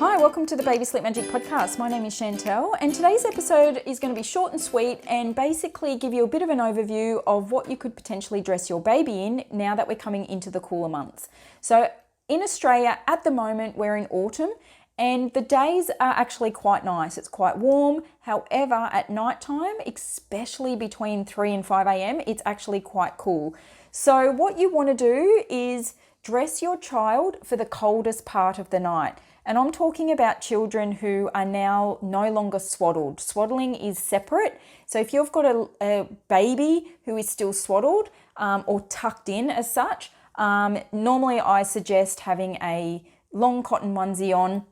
Hi, welcome to the Baby Sleep Magic podcast. My name is Chantel, and today's episode is going to be short and sweet and basically give you a bit of an overview of what you could potentially dress your baby in now that we're coming into the cooler months. So in Australia at the moment, we're in autumn and the days are actually quite nice. It's quite warm. However, at night time, especially between 3 and 5 a.m, it's actually quite cool. So what you want to do is dress your child for the coldest part of the night. And I'm talking about children who are now no longer swaddled. Swaddling is separate. So if you've got a baby who is still swaddled or tucked in as such, normally I suggest having a long cotton onesie on,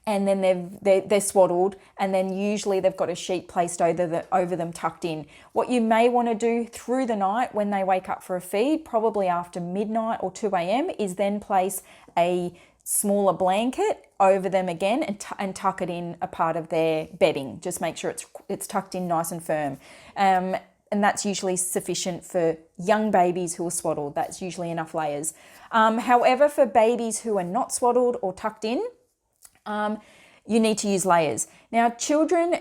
and then they're swaddled, and then usually they've got a sheet placed over them tucked in. What you may want to do through the night when they wake up for a feed, probably after midnight or 2 a.m, is then place a smaller blanket over them again and tuck it in a part of their bedding. Just make sure it's tucked in nice and firm. And that's usually sufficient for young babies who are swaddled. That's usually enough layers. However, for babies who are not swaddled or tucked in, you need to use layers. Now, children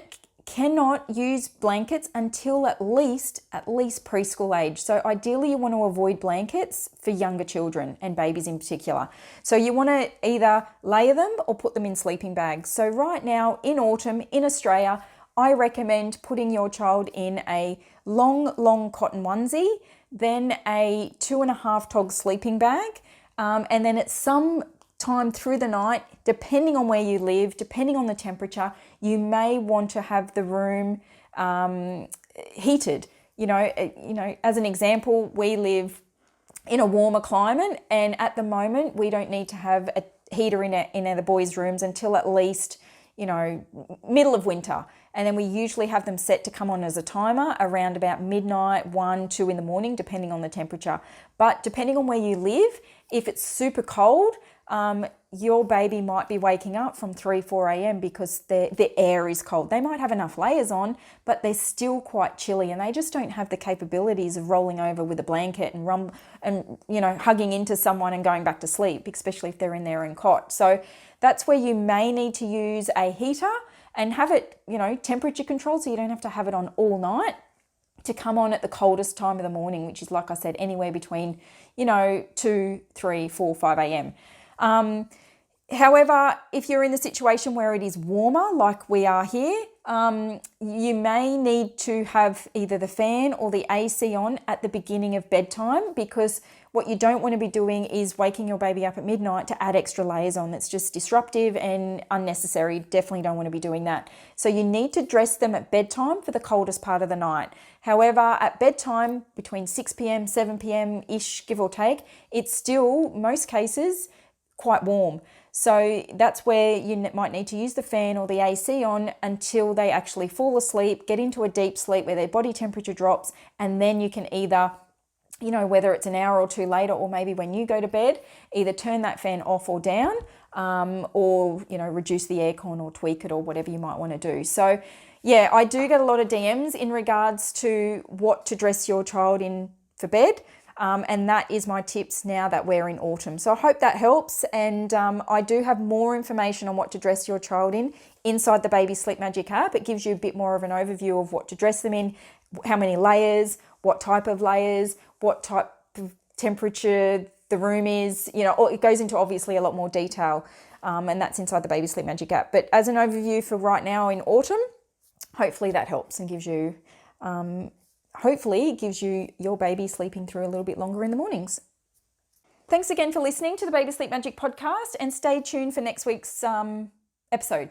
cannot use blankets until at least preschool age. So ideally you want to avoid blankets for younger children and babies in particular. So you want to either layer them or put them in sleeping bags. So right now in autumn in Australia, I recommend putting your child in a long cotton onesie, then a 2.5 tog sleeping bag, and then at some time through the night, depending on where you live, depending on the temperature, you may want to have the room heated. You know, as an example, we live in a warmer climate, and at the moment we don't need to have a heater in the boys' rooms until at least, middle of winter. And then we usually have them set to come on as a timer around about midnight, 1, 2 in the morning, depending on the temperature. But depending on where you live, if it's super cold, your baby might be waking up from 3, 4 a.m. because the air is cold. They might have enough layers on, but they're still quite chilly, and they just don't have the capabilities of rolling over with a blanket and hugging into someone and going back to sleep, especially if they're in their own cot. So that's where you may need to use a heater and have it, temperature controlled, so you don't have to have it on all night to come on at the coldest time of the morning, which is, like I said, anywhere between, 2, 3, 4, 5 a.m. However, if you're in the situation where it is warmer, like we are here, you may need to have either the fan or the AC on at the beginning of bedtime, because what you don't want to be doing is waking your baby up at midnight to add extra layers on. That's just disruptive and unnecessary. Definitely don't want to be doing that. So you need to dress them at bedtime for the coldest part of the night. However, at bedtime, between 6 p.m, 7 p.m-ish, give or take, it's still, most cases, quite warm. So that's where you might need to use the fan or the AC on until they actually fall asleep, get into a deep sleep where their body temperature drops, and then you can either, whether it's an hour or two later or maybe when you go to bed, either turn that fan off or down, or reduce the aircon or tweak it or whatever you might want to do. So yeah, I do get a lot of DMs in regards to what to dress your child in for bed. And that is my tips now that we're in autumn. So I hope that helps. And I do have more information on what to dress your child in inside the Baby Sleep Magic app. It gives you a bit more of an overview of what to dress them in, how many layers, what type of layers, what type of temperature the room is. It goes into obviously a lot more detail, and that's inside the Baby Sleep Magic app. But as an overview for right now in autumn, hopefully that helps and gives you... hopefully it gives you your baby sleeping through a little bit longer in the mornings. Thanks again for listening to the Baby Sleep Magic podcast, and stay tuned for next week's episode.